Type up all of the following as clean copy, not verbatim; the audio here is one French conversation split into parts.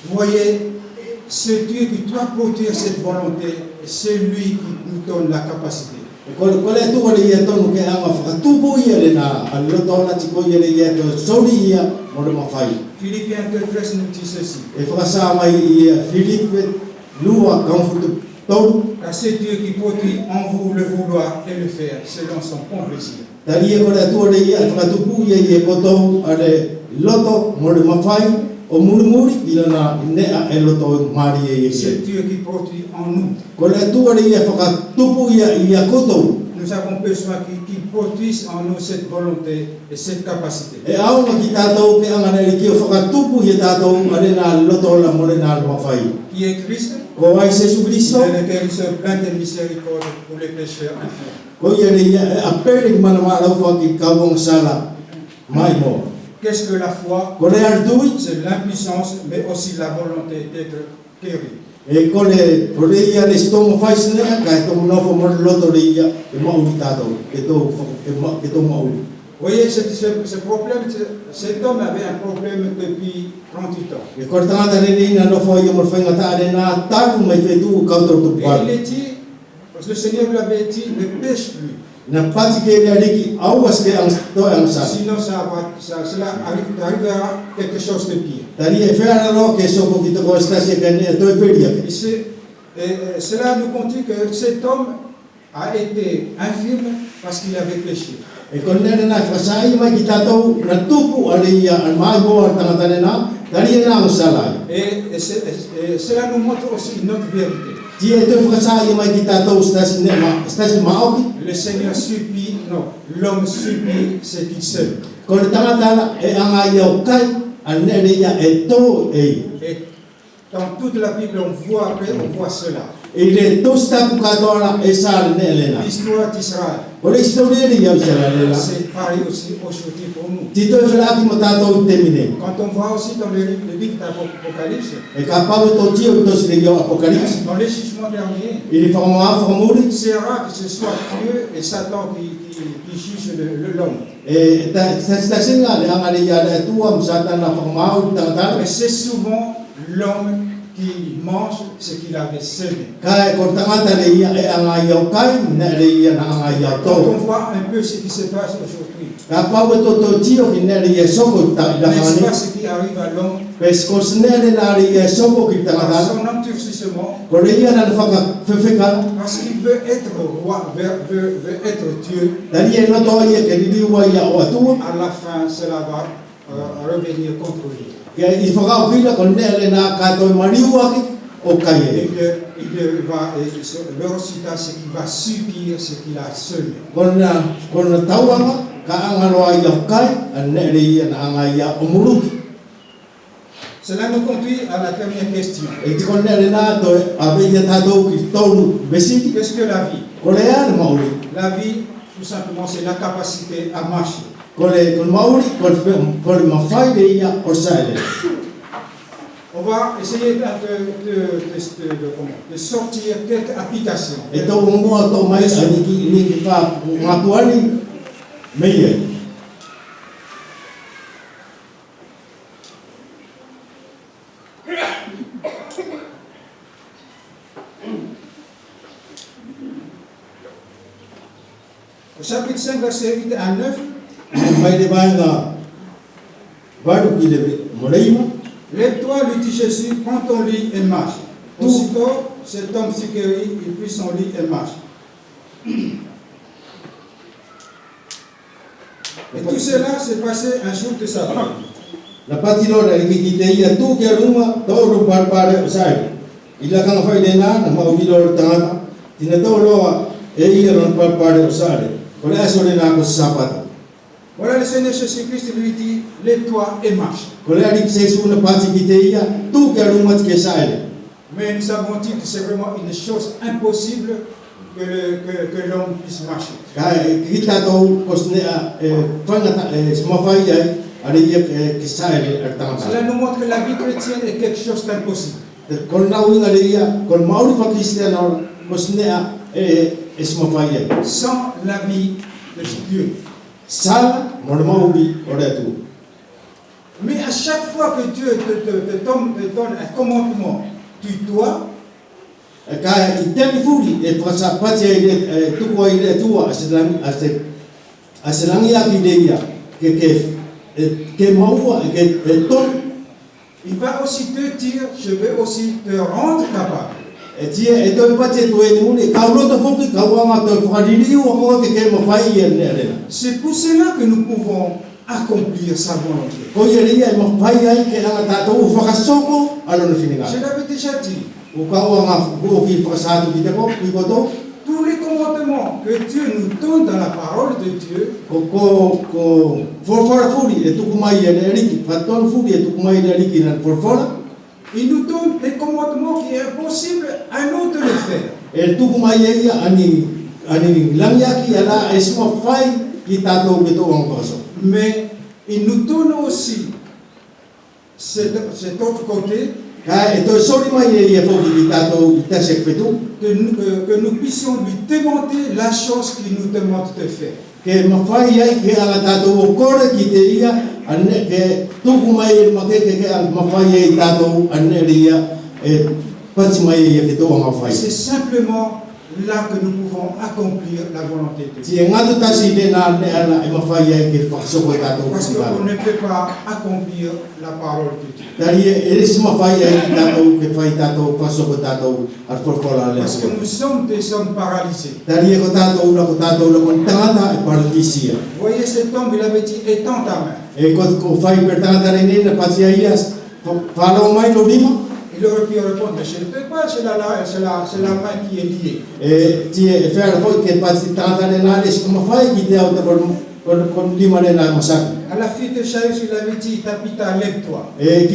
Vous voyez, ce Dieu qui doit produire cette volonté, c'est lui qui nous donne la capacité. Philippiens 2:13 nous dit ceci. Car c'est Dieu qui produit en vous le vouloir et le faire selon son bon plaisir. C'est Dieu qui produit en nous. Nous avons besoin qu'il produise en nous cette volonté et cette capacité. Qui est Christ, lequel se plaint de miséricorde pour les pécheurs infimes. Qu'est-ce que la foi? C'est l'impuissance, mais aussi la volonté d'être guéri. Vous voyez, ce problème, cet homme avait un problème depuis 38 ans. Et il est dit, parce que le Seigneur lui avait dit, ne pêche plus. Sinon, cela arrivera quelque chose de pire. Et cela nous dit que cet homme a été infirme parce qu'il avait péché. Et cela nous montre aussi notre vérité. Le Seigneur supplie, non, l'homme supplie ce qu'il sait. Et dans toute la Bible, on voit cela. L'histoire d'Israël. C'est pareil aussi aujourd'hui pour nous. Quand on voit aussi dans le livre d'Apocalypse, dans les jugements derniers, c'est rare que ce soit Dieu et Satan qui jugent l'homme. Mais c'est souvent l'homme qui mange ce qu'il avait semé. Quand on voit un peu ce qui se passe aujourd'hui, n'est-ce pas ce qui arrive à l'homme par son endurcissement, parce qu'il veut être roi, veut être Dieu. À la fin, cela va revenir contre lui. Il va, le résultat, c'est qu'il va subir ce qu'il a semé. Cela nous conduit à la dernière question. Qu'est-ce que la vie? La vie, tout simplement, c'est la capacité à marcher. On va essayer de sortir quelques applications. Au chapitre 5, verset 8 à 9, lève-toi, lui dit Jésus, prends ton lit et marche. Aussitôt, cet homme fut guéri, il prit son lit et marche. Et tout cela s'est passé un jour de sabbat. Voilà, le Seigneur Jésus-Christ lui dit, lève-toi et marche. Mais nous avons dit que c'est vraiment une chose impossible que l'homme puisse marcher. Cela nous montre que la vie chrétienne est quelque chose d'impossible. Sans la vie de Dieu. Sala, mon maudi, oretu. Mais à chaque fois que Dieu te donne un commandement, tu dois Kaya itemi furi e pasa patia ile tukua ile tua aselangi aki deia ke maua ke ton il va aussi te dire, je vais aussi te rendre capable. e tia e toi patia tu e muni kaulota foki kawanga to fadiliu ko ke mafai ele. C'est pour cela que nous pouvons accomplir sa volonté. Ko ye ria mafai ai ke anga tato fakasoko alo no fininga. Je l'avais déjà dit. Tous les commandements que Dieu nous donne dans la parole de Dieu, il nous donne des commandements qui est impossible à nous de le faire. Mais il nous donne aussi cet autre côté, que nous puissions lui demander la chose qu'il nous demande de faire. C'est simplement là que nous pouvons accomplir la volonté de Dieu. Parce qu'on ne peut pas accomplir la parole de Dieu. Parce que nous sommes des hommes paralysés. Vous voyez cet homme, il avait dit, étends ta main. Il aurait pu répondre, mais je ne peux pas, c'est la main qui est liée. À la fille de Jaïrus, il avait dit, Tabitha, lève-toi. Et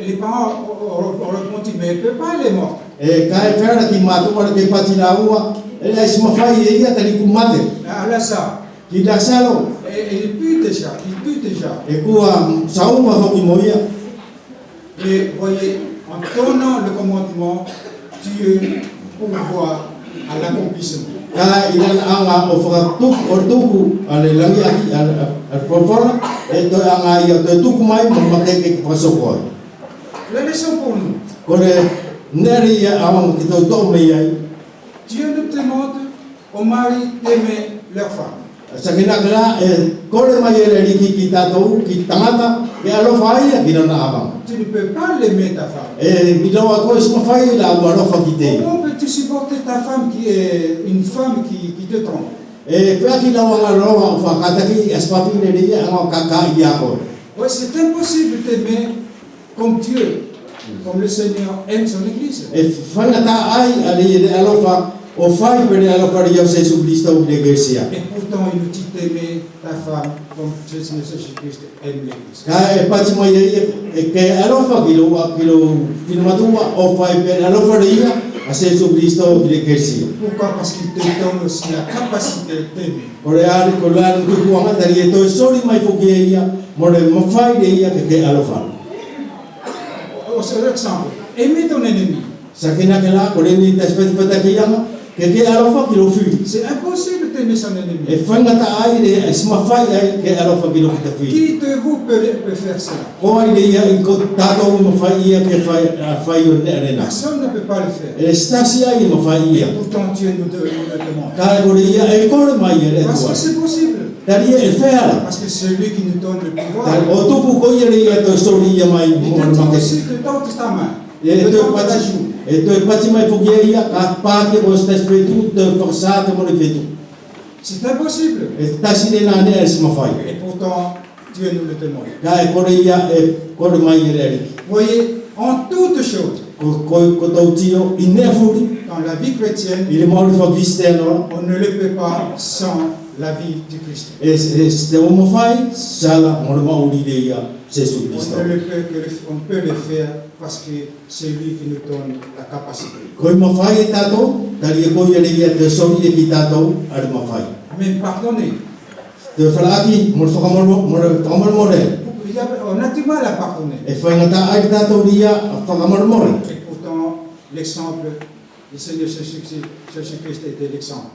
les parents ont répondu, mais elle ne peut pas, elle est morte. À Lazare. Et il pue déjà. Et voyez, en donnant le commandement, Dieu pourvoit à l'accomplissement. La leçon pour nous. Dieu nous demande aux maris d'aimer leur femme. Tu ne peux pas l'aimer ta femme. Comment peux-tu supporter ta femme qui est une femme qui te trompe? Oui, c'est impossible d'aimer comme Dieu, comme le Seigneur aime son Église. Et pourtant, il nous dit d'aimer ta femme comme Jésus-Christ aime l'Église. Pourquoi? Parce qu'il te donne aussi la capacité d'aimer. Autre exemple, aimer ton ennemi. C'est impossible d'aimer son ennemi. Qui de vous peut faire cela? Personne ne peut pas le faire. Et pourtant Dieu nous le demande. Parce que c'est possible. Parce que c'est lui qui nous donne le pouvoir. Il te dit aussi que dans ta main. Et c'est impossible. Et pourtant, Dieu nous le demande. Voyez, en toutes choses, dans la vie chrétienne, on ne le peut pas sans la vie du Christ. On peut le faire parce que c'est lui qui nous donne la capacité. Même pardonner. On a du mal à pardonner. Et pourtant, l'exemple Le Seigneur Jésus-Christ était l'exemple.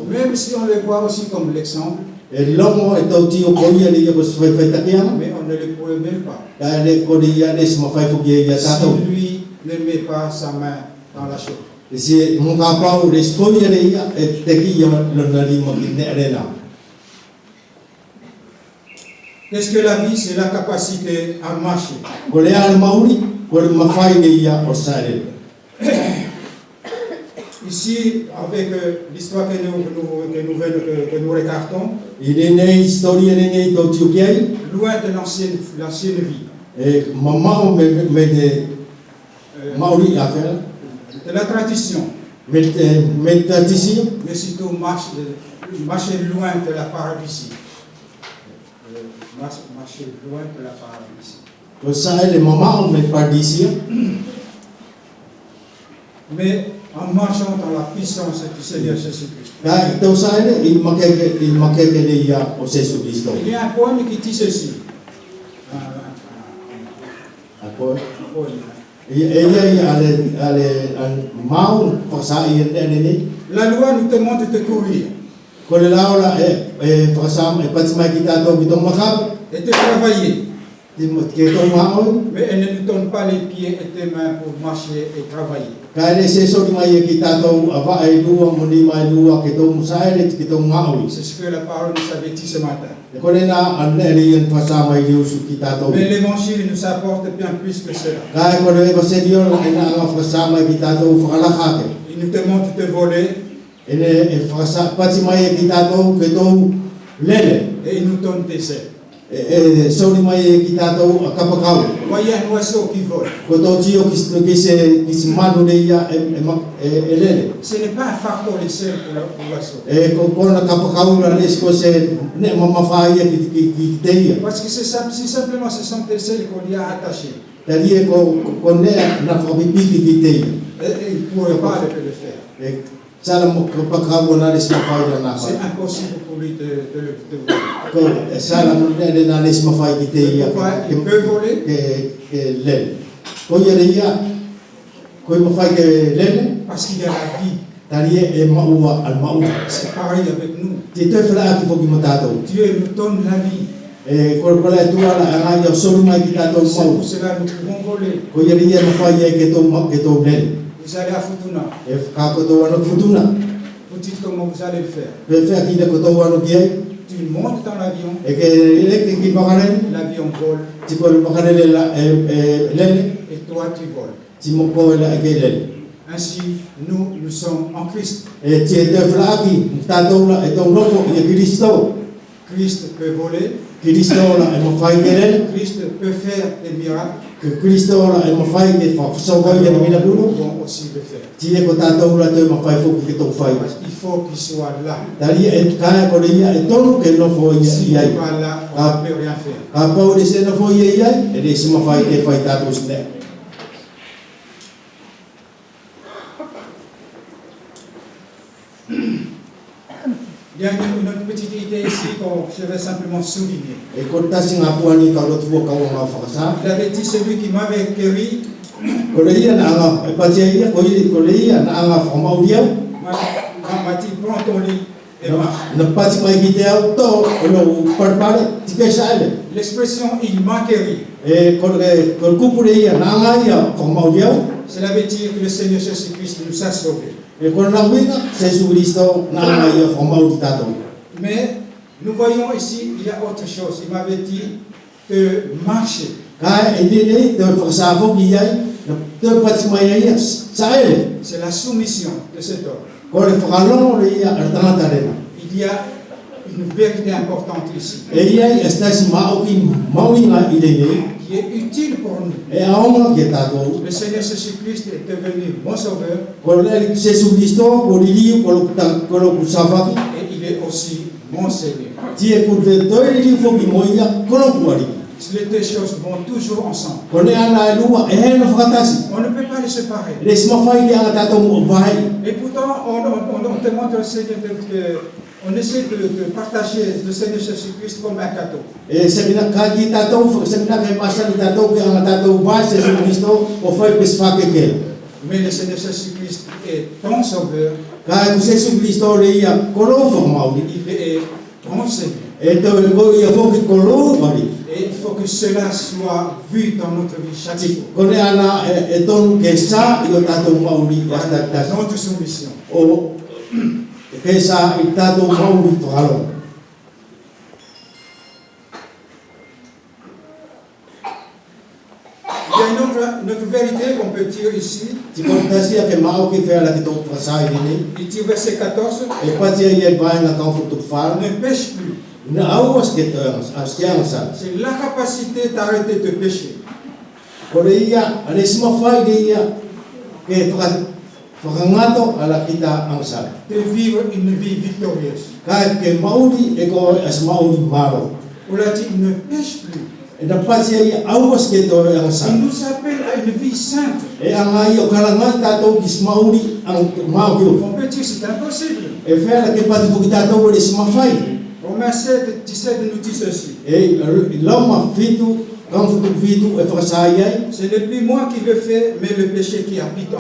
Même si on le voit aussi comme l'exemple, mais on ne le pouvait même pas. Si lui ne met pas sa main dans la chose. Qu'est-ce que la vie? C'est la capacité à marcher. Ici, avec l'histoire que nous regardons, loin de l'ancienne vie, de la tradition, mais surtout marcher loin de la paradis. Marcher loin de la paradis. Mais en marchant dans la puissance du Seigneur Jésus-Christ. Il y a un poème qui dit ceci. La loi nous demande de courir et de travailler. Mais elle ne nous donne pas les pieds et les mains pour marcher et travailler. C'est ce que la parole nous avait dit ce matin. Mais l'évangile nous apporte bien plus que cela. Il nous demande de voler. Et il nous donne des ailes. Voyez un oiseau qui vole. Ce n'est pas un fardeau les ailes pour l'oiseau. Parce que c'est simplement ce sont des ailes qu'on y a attachées. Et il ne pourrait pas le faire. C'est impossible pour lui de voler. Il peut voler. Parce qu'il y a la vie. C'est pareil avec nous. Dieu nous donne la vie. C'est pour cela nous pouvons voler. Vous allez à Futuna. Vous dites comment vous allez le faire. Tu montes dans l'avion. L'avion vole. Et toi tu voles. Ainsi, nous sommes en Christ. Christ peut voler. Christ peut faire des miracles. Nous pouvons aussi le faire. Il faut qu'il soit là. S'il n'est pas là, on ne peut rien faire. Il y a une petite idée ici que je vais simplement souligner. Il avait dit celui qui m'avait guéri m'a dit prends ton lit et marche. L'expression il m'a guéri, cela veut dire que le Seigneur Jésus-Christ nous a sauvés. Mais nous voyons ici, il y a autre chose. Il m'avait dit de marcher. C'est la soumission de cet homme. Il y a une vérité importante ici. Qui est utile pour nous. Le Seigneur Jésus-Christ est devenu mon sauveur. Et il est aussi mon Seigneur. Les deux choses vont toujours ensemble. On ne peut pas les séparer. Et pourtant, on demande au Seigneur On essaie de partager le Seigneur Jésus-Christ comme un cadeau. E se mina kaki tatou, se mina kai masani tatou ke anga tatou ba se Kristo o fai pesfake ke. Mais le Seigneur Jésus-Christ est ton sauveur. Ka ku se Kristo le ia koro fo mauri. Il est ton Seigneur. E to ko ia fo ki koro mari. Et il faut que cela soit vu dans notre vie chaque jour. Kone ana e tonu ke sa i o tatou mauri hasta tas. Notre soumission. O ke sa i tatou mauri whakaro. Il y a une autre vérité qu'on peut tirer ici. Ti kontasia ke mau ki whera ki tō whasai ni. Il dit verset 14. E patia ia vai na kau futu whara. Ne pêche plus. Na awas ke tō astiang sa. C'est la capacité d'arrêter de pécher. Kore ia, ane sima whai de ia ke whakangato ala kita ang sa. De vivre une vie victorieuse. Kai ke mauri e ko as mauri maro. On l'a dit, il ne pêche plus. E na patia ia awas ke tō ang sa. Il nous appelle à une vie sainte. E anga i o karangai tātou ki smauri ang mauri. On peut dire que c'est impossible. E whera ke pati fuki tātou e sima whai. Romains 7, 17 nous dit ceci. E lauma fitu, kan futu fitu e whakasai ai. Ce n'est plus moi qui le fais, mais le péché qui habite